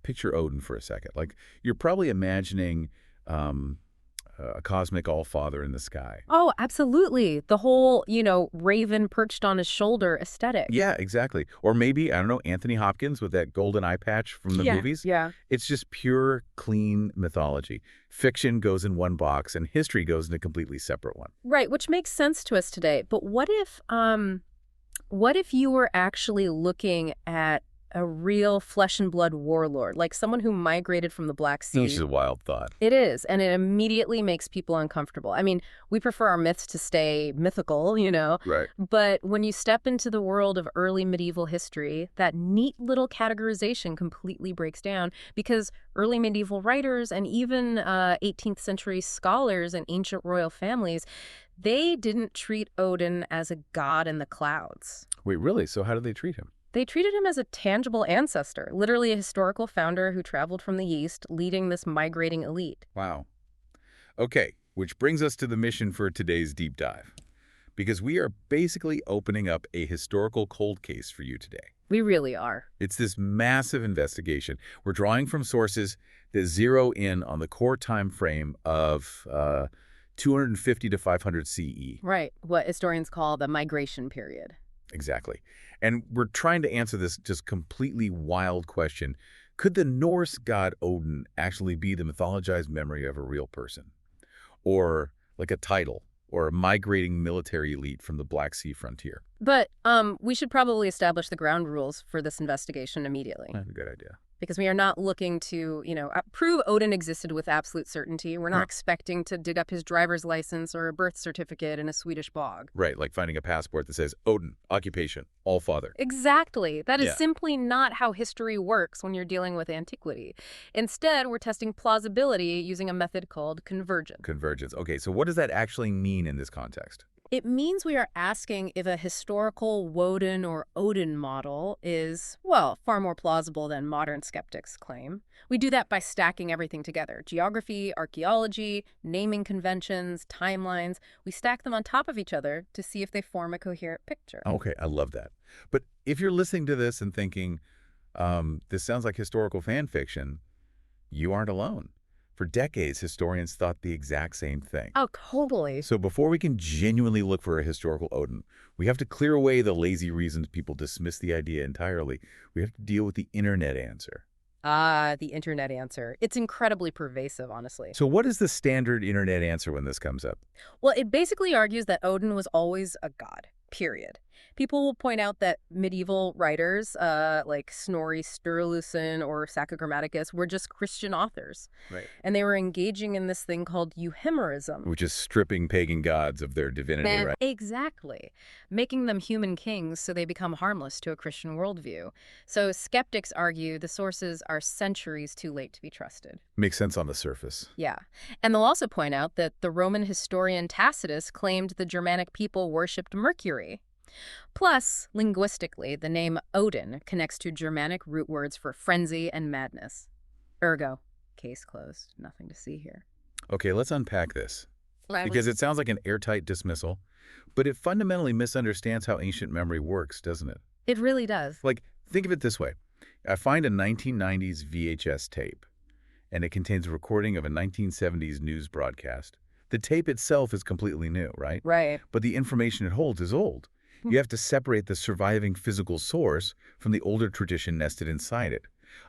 picture Odin for a second. Like, you're probably imagining a cosmic all-father in the sky. Oh, absolutely. The whole, raven perched on his shoulder aesthetic. Yeah, exactly. Or maybe, I don't know, Anthony Hopkins with that golden eye patch from the Yeah, movies. yeah. It's just pure, clean mythology. Fiction goes in one box, and history goes in a completely separate one. Right, which makes sense to us today. But what if you were actually looking at a real flesh and blood warlord, like someone who migrated from the Black Which Sea? is a wild thought. It is, and it immediately makes people uncomfortable. I mean, we prefer our myths to stay mythical, Right. but when you step into the world of early medieval history, that neat little categorization completely breaks down because early medieval writers and even 18th century scholars and ancient royal families, they didn't treat Odin as a god in the clouds. Wait, really? So how do they treat him? They treated him as a tangible ancestor, literally a historical founder who traveled from the East, leading this migrating elite. Wow. Okay, which brings us to the mission for today's deep dive. Because we are basically opening up a historical cold case for you today. We really are. It's this massive investigation. We're drawing from sources that zero in on the core time frame of 250 to 500 CE. Right, what historians call the migration period. Exactly. And we're trying to answer this just completely wild question. Could the Norse god Odin actually be the mythologized memory of a real person? Or like a title, or a migrating military elite from the Black Sea frontier? But we should probably establish the ground rules for this investigation immediately. That's a good idea. Because we are not looking to, prove Odin existed with absolute certainty. We're not expecting to dig up his driver's license or a birth certificate in a Swedish bog. Right, like finding a passport that says Odin, occupation, all-father. Exactly. That is Yeah. simply not how history works when you're dealing with antiquity. Instead, we're testing plausibility using a method called convergence. Convergence. Okay, so what does that actually mean in this context? It means we are asking if a historical Woden or Odin model is, well, far more plausible than modern skeptics claim. We do that by stacking everything together. Geography, archaeology, naming conventions, timelines. We stack them on top of each other to see if they form a coherent picture. Okay, I love that. But if you're listening to this and thinking, this sounds like historical fan fiction, you aren't alone. For decades, historians thought the exact same thing. Oh, totally. So before we can genuinely look for a historical Odin, we have to clear away the lazy reasons people dismiss the idea entirely. We have to deal with the internet answer. Ah, the internet answer. It's incredibly pervasive, honestly. So what is the standard internet answer when this comes up? Well, it basically argues that Odin was always a god, period. People will point out that medieval writers like Snorri Sturluson or Sacca Grammaticus were just Christian authors. Right. And they were engaging in this thing called euhemerism. Which is stripping pagan gods of their divinity, right? Exactly. Making them human kings so they become harmless to a Christian worldview. So skeptics argue the sources are centuries too late to be trusted. Makes sense on the surface. Yeah. And they'll also point out that the Roman historian Tacitus claimed the Germanic people worshipped Mercury. Plus, linguistically, the name Odin connects to Germanic root words for frenzy and madness. Ergo, case closed. Nothing to see here. Okay, let's unpack this. Because it sounds like an airtight dismissal, but it fundamentally misunderstands how ancient memory works, doesn't it? It really does. Like, think of it this way. I find a 1990s VHS tape, and it contains a recording of a 1970s news broadcast. The tape itself is completely new, right? Right. But the information it holds is old. You have to separate the surviving physical source from the older tradition nested inside it.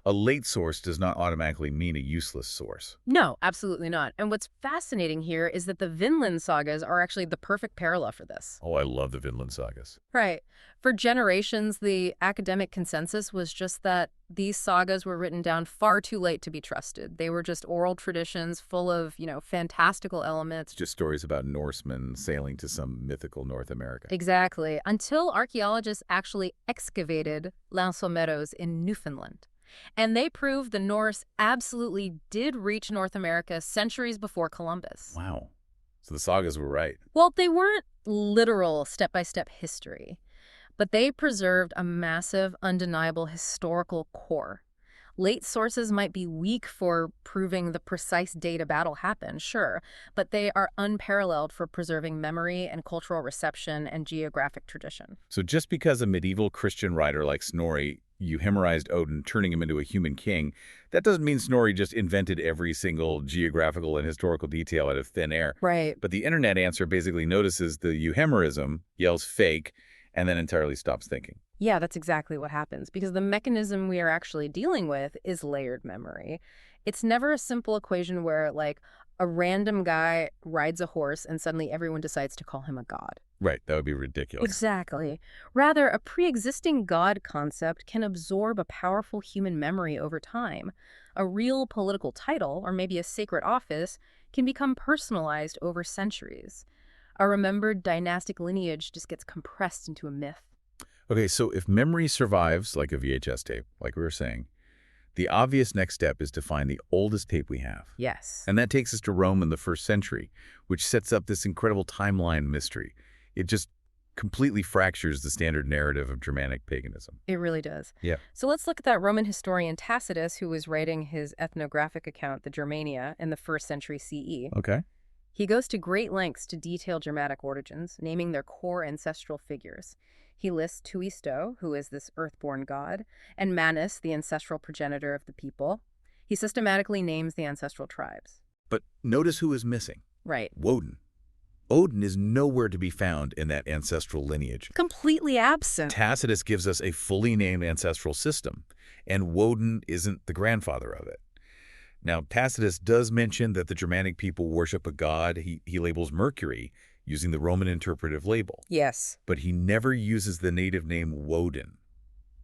A late source does not automatically mean a useless source. No, absolutely not. And what's fascinating here is that the Vinland sagas are actually the perfect parallel for this. Oh, I love the Vinland sagas. Right. For generations, the academic consensus was just that these sagas were written down far too late to be trusted. They were just oral traditions full of, fantastical elements. Just stories about Norsemen sailing to some mythical North America. Exactly. Until archaeologists actually excavated Lansomeros in Newfoundland. And they proved the Norse absolutely did reach North America centuries before Columbus. Wow. So the sagas were right. Well, they weren't literal step-by-step history, but they preserved a massive, undeniable historical core. Late sources might be weak for proving the precise date a battle happened, sure, but they are unparalleled for preserving memory and cultural reception and geographic tradition. So just because a medieval Christian writer like Snorri euhemerized Odin, turning him into a human king, that doesn't mean Snorri just invented every single geographical and historical detail out of thin air. Right. But the internet answer basically notices the euhemerism, yells fake, and then entirely stops thinking. Yeah, that's exactly what happens, because the mechanism we are actually dealing with is layered memory. It's never a simple equation where, like, a random guy rides a horse and suddenly everyone decides to call him a god. Right, that would be ridiculous. Exactly. Rather, a pre-existing god concept can absorb a powerful human memory over time. A real political title, or maybe a sacred office, can become personalized over centuries. A remembered dynastic lineage just gets compressed into a myth. Okay, so if memory survives like a VHS tape, like we were saying, the obvious next step is to find the oldest tape we have. Yes. And that takes us to Rome in the 1st century, which sets up this incredible timeline mystery. It just completely fractures the standard narrative of Germanic paganism. It really does. Yeah. So let's look at that Roman historian Tacitus, who was writing his ethnographic account, the Germania, in the 1st century CE. Okay. He goes to great lengths to detail Germanic origins, naming their core ancestral figures. He lists Tuisto, who is this earthborn god, and Manus, the ancestral progenitor of the people. He systematically names the ancestral tribes. But notice who is missing. Right. Woden. Odin is nowhere to be found in that ancestral lineage. Completely absent. Tacitus gives us a fully named ancestral system, and Woden isn't the grandfather of it. Now, Tacitus does mention that the Germanic people worship a god he labels Mercury, using the Roman interpretive label. Yes. But he never uses the native name Woden.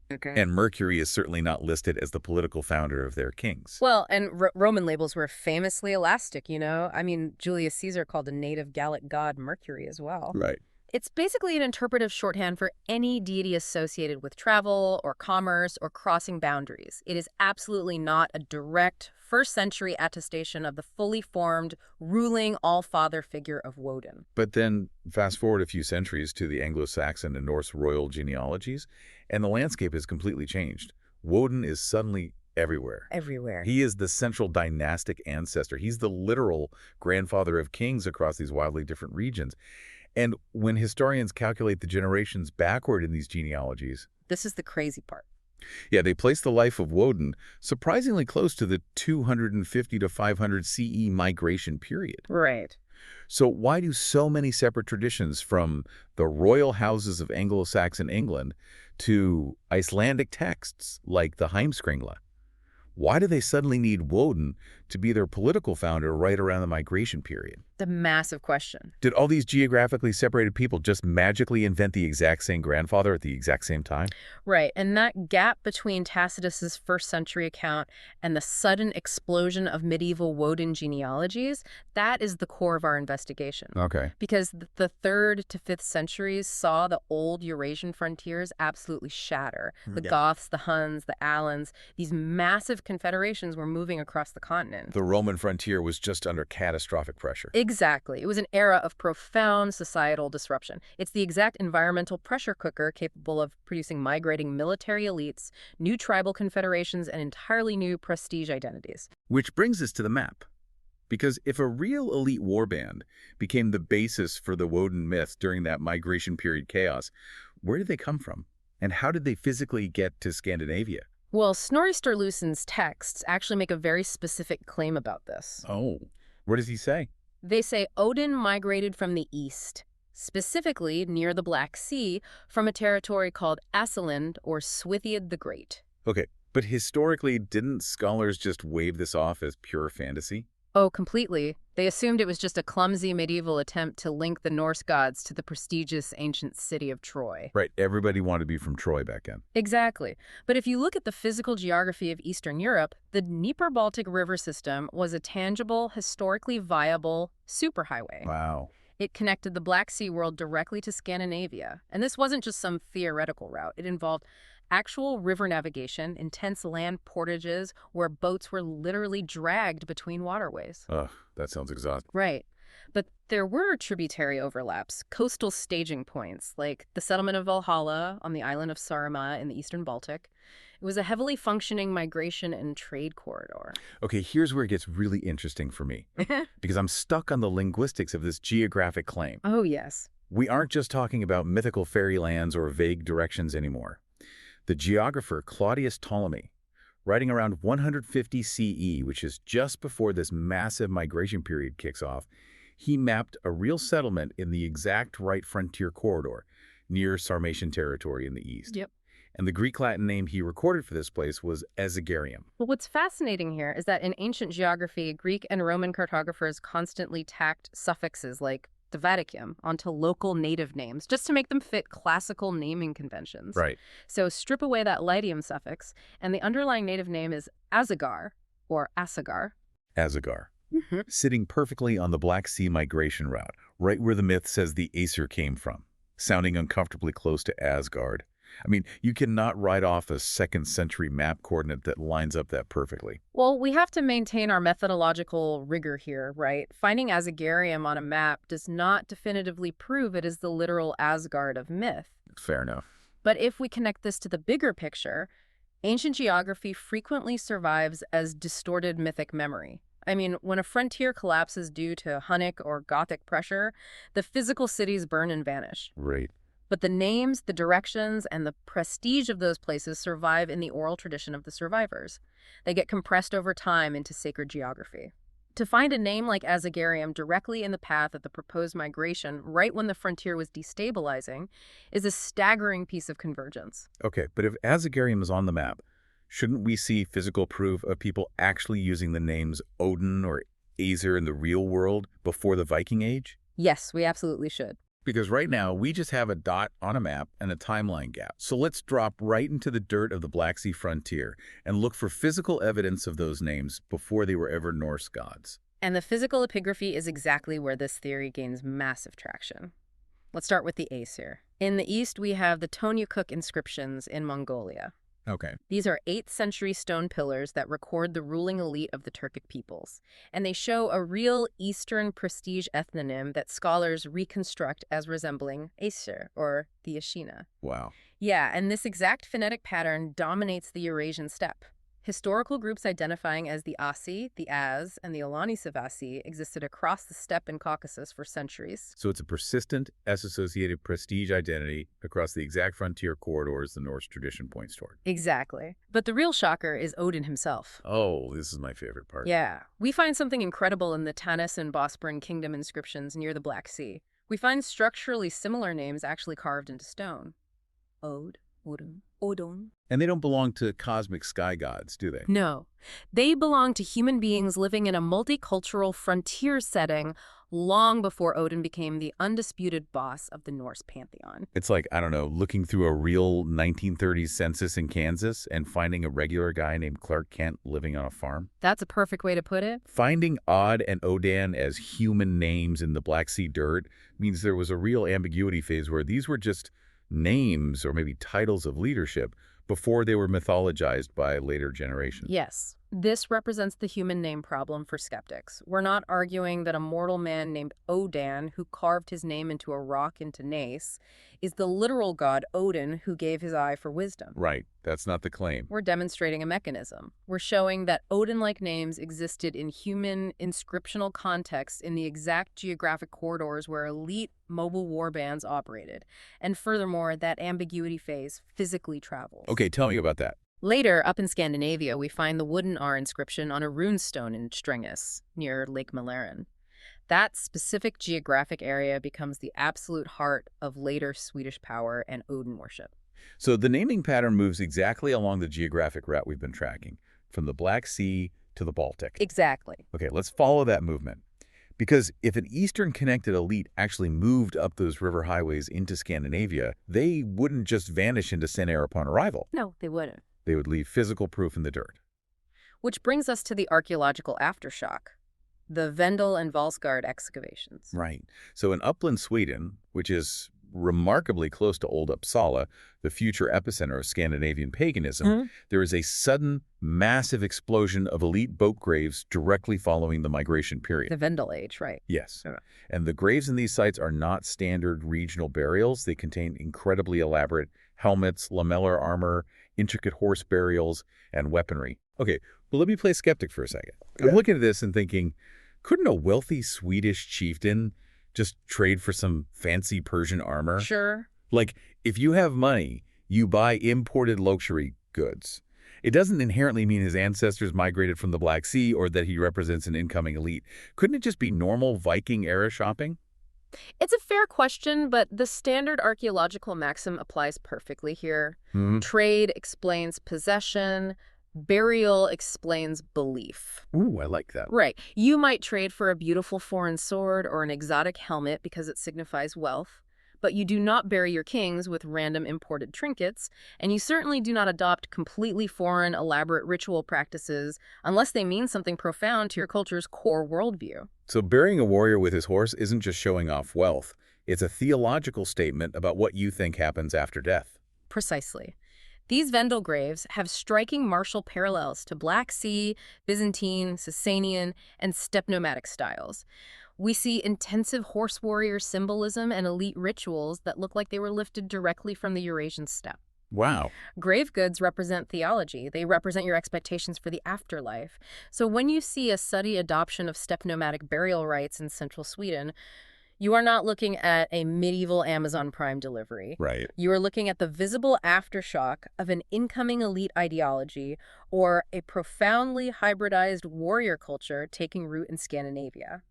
Okay. And Mercury is certainly not listed as the political founder of their kings. Well, and Roman labels were famously elastic, you know? I mean, Julius Caesar called a native Gallic god Mercury as well. Right. It's basically an interpretive shorthand for any deity associated with travel or commerce or crossing boundaries. It is absolutely not a direct 1st century attestation of the fully formed, ruling all-father figure of Woden. But then fast forward a few centuries to the Anglo-Saxon and Norse royal genealogies, and the landscape has completely changed. Woden is suddenly everywhere. Everywhere. He is the central dynastic ancestor. He's the literal grandfather of kings across these wildly different regions. And when historians calculate the generations backward in these genealogies, This is the crazy part. yeah, they place the life of Woden surprisingly close to the 250 to 500 CE migration period. Right. So why do so many separate traditions, from the royal houses of Anglo-Saxon England to Icelandic texts like the Heimskringla, why do they suddenly need Woden to be their political founder right around the migration period? The massive question. Did all these geographically separated people just magically invent the exact same grandfather at the exact same time? Right, and that gap between Tacitus's 1st century account and the sudden explosion of medieval Woden genealogies, that is the core of our investigation. Okay. Because the 3rd to 5th centuries saw the old Eurasian frontiers absolutely shatter. The Goths, the Huns, the Alans, these massive confederations were moving across the continent. The Roman frontier was just under catastrophic pressure. Exactly. It was an era of profound societal disruption. It's the exact environmental pressure cooker capable of producing migrating military elites, new tribal confederations, and entirely new prestige identities. Which brings us to the map. Because if a real elite warband became the basis for the Woden myth during that migration period chaos, where did they come from? And how did they physically get to Scandinavia? Well, Snorri Sturluson's texts actually make a very specific claim about this. Oh, what does he say? They say Odin migrated from the east, specifically near the Black Sea, from a territory called Assaland or Swithiad the Great. Okay, but historically, didn't scholars just wave this off as pure fantasy? Oh, completely. They assumed it was just a clumsy medieval attempt to link the Norse gods to the prestigious ancient city of Troy. Right, everybody wanted to be from Troy back then. Exactly. But if you look at the physical geography of Eastern Europe, the Dnieper-Baltic river system was a tangible, historically viable superhighway. Wow. It connected the Black Sea world directly to Scandinavia. And this wasn't just some theoretical route. It involved actual river navigation, intense land portages where boats were literally dragged between waterways. Ugh, that sounds exhausting. Right. But there were tributary overlaps, coastal staging points, like the settlement of Valhalla on the island of Saaremaa in the eastern Baltic. It was a heavily functioning migration and trade corridor. Okay, here's where it gets really interesting for me, because I'm stuck on the linguistics of this geographic claim. Oh, yes. We aren't just talking about mythical fairy lands or vague directions anymore. The geographer Claudius Ptolemy, writing around 150 CE, which is just before this massive migration period kicks off, he mapped a real settlement in the exact right frontier corridor near Sarmatian territory in the east. Yep. And the Greek-Latin name he recorded for this place was Ezegarium. Well, what's fascinating here is that in ancient geography, Greek and Roman cartographers constantly tacked suffixes like the Vatican onto local native names just to make them fit classical naming conventions. Right. So strip away that Lydium suffix, and the underlying native name is Azagar, or Asagar. Azagar. Sitting perfectly on the Black Sea migration route, right where the myth says the Aesir came from, sounding uncomfortably close to Asgard. I mean, you cannot write off a 2nd century map coordinate that lines up that perfectly. Well, we have to maintain our methodological rigor here, right? Finding Asagarium on a map does not definitively prove it is the literal Asgard of myth. Fair enough. But if we connect this to the bigger picture, ancient geography frequently survives as distorted mythic memory. I mean, when a frontier collapses due to Hunnic or Gothic pressure, the physical cities burn and vanish. Right. But the names, the directions, and the prestige of those places survive in the oral tradition of the survivors. They get compressed over time into sacred geography. To find a name like Asagarium directly in the path of the proposed migration, right when the frontier was destabilizing, is a staggering piece of convergence. Okay, but if Asagarium is on the map, shouldn't we see physical proof of people actually using the names Odin or Aesir in the real world before the Viking Age? Yes, we absolutely should. Because right now, we just have a dot on a map and a timeline gap. So let's drop right into the dirt of the Black Sea frontier and look for physical evidence of those names before they were ever Norse gods. And the physical epigraphy is exactly where this theory gains massive traction. Let's start with the Aesir. In the east, we have the Tonyukuk inscriptions in Mongolia. Okay. These are 8th century stone pillars that record the ruling elite of the Turkic peoples, and they show a real Eastern prestige ethnonym that scholars reconstruct as resembling Aesir, or the Ashina. Wow. Yeah, and this exact phonetic pattern dominates the Eurasian steppe. Historical groups identifying as the Asi, the Az, and the Alani-Savasi existed across the steppe and Caucasus for centuries. So it's a persistent S-associated prestige identity across the exact frontier corridors the Norse tradition points toward. Exactly. But the real shocker is Odin himself. Oh, this is my favorite part. Yeah. We find something incredible in the Tanis and Bosporan kingdom inscriptions near the Black Sea. We find structurally similar names actually carved into stone. Od, Odin, Odon. And they don't belong to cosmic sky gods, do they? No. They belong to human beings living in a multicultural frontier setting long before Odin became the undisputed boss of the Norse pantheon. It's like, I don't know, looking through a real 1930s census in Kansas and finding a regular guy named Clark Kent living on a farm. That's a perfect way to put it. Finding Od and Odan as human names in the Black Sea dirt means there was a real ambiguity phase where these were just names or maybe titles of leadership before they were mythologized by later generations. Yes. This represents the human name problem for skeptics. We're not arguing that a mortal man named Odan, who carved his name into a rock in Tanis, is the literal god Odin who gave his eye for wisdom. Right. That's not the claim. We're demonstrating a mechanism. We're showing that Odin-like names existed in human inscriptional contexts in the exact geographic corridors where elite mobile warbands operated. And furthermore, that ambiguity phase physically travels. Okay, tell me about that. Later, up in Scandinavia, we find the Woden inscription on a runestone in Strängnäs, near Lake Mälaren. That specific geographic area becomes the absolute heart of later Swedish power and Odin worship. So the naming pattern moves exactly along the geographic route we've been tracking, from the Black Sea to the Baltic. Exactly. Okay, let's follow that movement. Because if an Eastern connected elite actually moved up those river highways into Scandinavia, they wouldn't just vanish into thin air upon arrival. No, they wouldn't. They would leave physical proof in the dirt. Which brings us to the archaeological aftershock, the Vendel and Valsgard excavations. Right. So in upland Sweden, which is remarkably close to Old Uppsala, the future epicenter of Scandinavian paganism, there is a sudden, massive explosion of elite boat graves directly following the migration period. The Vendel age, right. Yes. Okay. And the graves in these sites are not standard regional burials. They contain incredibly elaborate helmets, lamellar armor, intricate horse burials, and weaponry. Okay, but let me play skeptic for a second. Yeah. I'm looking at this and thinking, couldn't a wealthy Swedish chieftain just trade for some fancy Persian armor? Sure. Like, if you have money, You buy imported luxury goods. It doesn't inherently mean his ancestors migrated from the Black Sea or that he represents an incoming elite. Couldn't it just be normal Viking-era shopping? It's a fair question, but the standard archaeological maxim applies perfectly here. Hmm. Trade explains possession, burial explains belief. Ooh, I like that. Right. You might trade for a beautiful foreign sword or an exotic helmet because it signifies wealth, but you do not bury your kings with random imported trinkets, and you certainly do not adopt completely foreign, elaborate ritual practices unless they mean something profound to your culture's core worldview. So burying a warrior with his horse isn't just showing off wealth. It's a theological statement about what you think happens after death. Precisely. These Vendel graves have striking martial parallels to Black Sea, Byzantine, Sasanian, and steppe nomadic styles. We see intensive horse warrior symbolism and elite rituals that look like they were lifted directly from the Eurasian steppe. Wow. Grave goods represent theology. They represent your expectations for the afterlife. So when you see a steady adoption of steppe nomadic burial rites in central Sweden, you are not looking at a medieval Amazon Prime delivery. Right. You are looking at the visible aftershock of an incoming elite ideology or a profoundly hybridized warrior culture taking root in Scandinavia.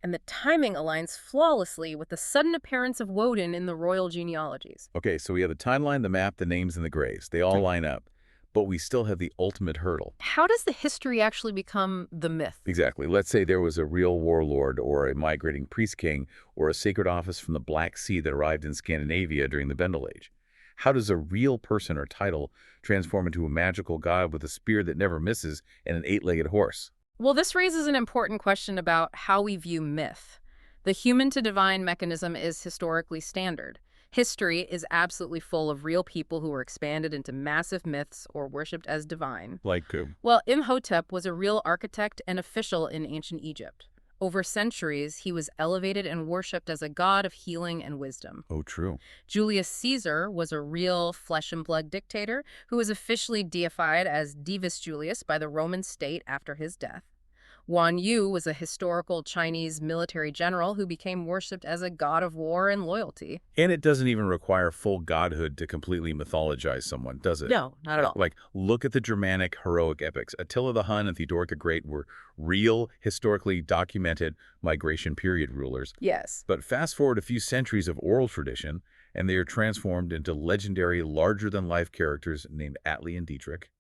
And the timing aligns flawlessly with the sudden appearance of Woden in the royal genealogies. Okay, so we have the timeline, the map, the names, and the graves. They all line up. But we still have the ultimate hurdle. How does the history actually become the myth? Exactly. Let's say there was a real warlord or a migrating priest king or a sacred office from the Black Sea that arrived in Scandinavia during the Vendel Age. How does a real person or title transform into a magical god with a spear that never misses and an eight-legged horse? Well, this raises an important question about how we view myth. The human-to-divine mechanism is historically standard. History is absolutely full of real people who were expanded into massive myths or worshipped as divine. Like who? Well, Imhotep was a real architect and official in ancient Egypt. Over centuries, he was elevated and worshipped as a god of healing and wisdom. Oh, true. Julius Caesar was a real flesh-and-blood dictator who was officially deified as Divus Julius by the Roman state after his death. Guan Yu was a historical Chinese military general who became worshipped as a god of war and loyalty. And it doesn't even require full godhood to completely mythologize someone, does it? No, not at all. Like, look at the Germanic heroic epics. Attila the Hun and Theodoric the Great were real, historically documented migration period rulers. Yes. But fast forward a few centuries of oral tradition, and they are transformed into legendary, larger-than-life characters named Atli and Dietrich.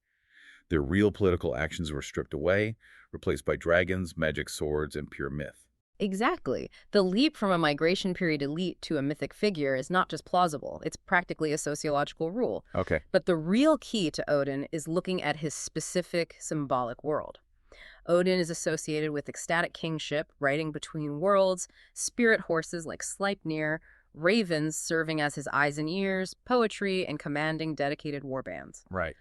Their real political actions were stripped away, replaced by dragons, magic swords, and pure myth. Exactly. The leap from a migration period elite to a mythic figure is not just plausible, it's practically a sociological rule. Okay. But the real key to Odin is looking at his specific symbolic world. Odin is associated with ecstatic kingship, riding between worlds, spirit horses like Sleipnir, ravens serving as his eyes and ears, poetry, and commanding dedicated warbands. Right.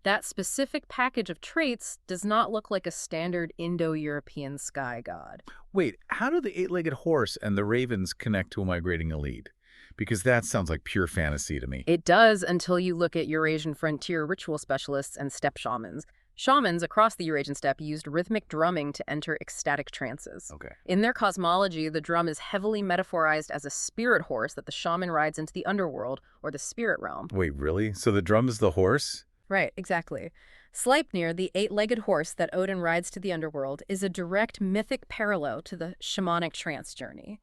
That specific package of traits does not look like a standard Indo-European sky god. Wait, how do the eight-legged horse and the ravens connect to a migrating elite? Because that sounds like pure fantasy to me. It does until you look at Eurasian frontier ritual specialists and steppe shamans. Shamans across the Eurasian steppe used rhythmic drumming to enter ecstatic trances. Okay. In their cosmology, the drum is heavily metaphorized as a spirit horse that the shaman rides into the underworld or the spirit realm. Wait, really? So the drum is the horse? Right, exactly. Sleipnir, the eight-legged horse that Odin rides to the underworld, is a direct mythic parallel to the shamanic trance journey.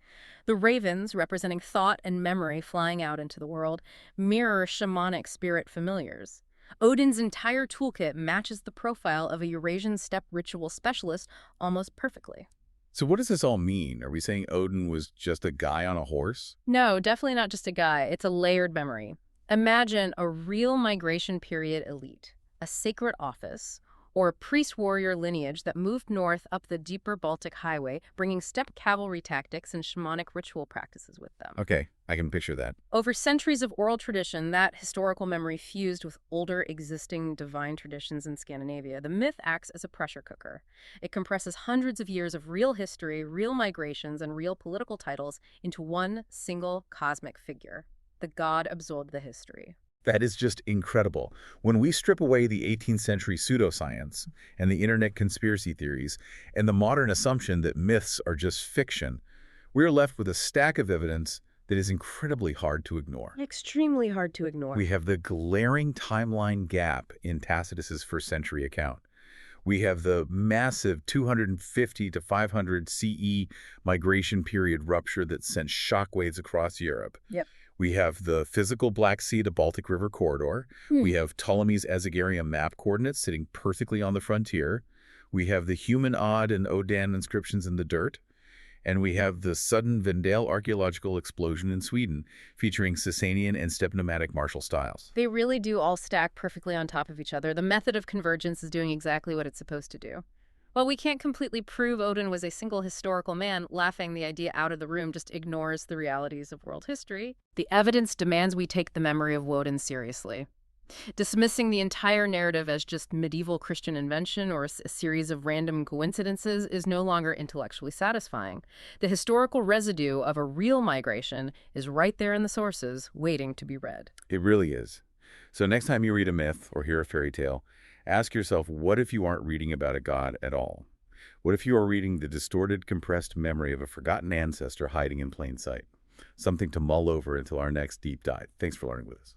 The ravens, representing thought and memory flying out into the world, mirror shamanic spirit familiars. Odin's entire toolkit matches the profile of a Eurasian steppe ritual specialist almost perfectly. So what does this all mean? Are we saying Odin was just a guy on a horse? No, definitely not just a guy. It's a layered memory. Imagine a real migration period elite, a sacred office, or a priest-warrior lineage that moved north up the deeper Baltic highway, bringing steppe cavalry tactics and shamanic ritual practices with them. Okay, I can picture that. Over centuries of oral tradition, that historical memory fused with older existing divine traditions in Scandinavia, the myth acts as a pressure cooker. It compresses hundreds of years of real history, real migrations, and real political titles into one single cosmic figure. The god absorbed the history. That is just incredible. When we strip away the 18th century pseudoscience and the internet conspiracy theories and the modern assumption that myths are just fiction, we're left with a stack of evidence that is incredibly hard to ignore. Extremely hard to ignore. We have the glaring timeline gap in Tacitus's first century account. We have the massive 250 to 500 CE migration period rupture that sent shockwaves across Europe. Yep. We have the physical Black Sea to Baltic River corridor. We have Ptolemy's Ezegarian map coordinates sitting perfectly on the frontier. We have the human Odd and Odin inscriptions in the dirt. And we have the sudden Vendale archaeological explosion in Sweden, featuring Sasanian and steppe nomadic martial styles. They really do all stack perfectly on top of each other. The method of convergence is doing exactly what it's supposed to do. While we can't completely prove Odin was a single historical man, laughing the idea out of the room just ignores the realities of world history. The evidence demands we take the memory of Woden seriously. Dismissing the entire narrative as just medieval Christian invention or a series of random coincidences is no longer intellectually satisfying. The historical residue of a real migration is right there in the sources, waiting to be read. It really is. So next time you read a myth or hear a fairy tale, ask yourself, what if you aren't reading about a god at all? What if you are reading the distorted, compressed memory of a forgotten ancestor hiding in plain sight? Something to mull over until our next deep dive. Thanks for learning with us.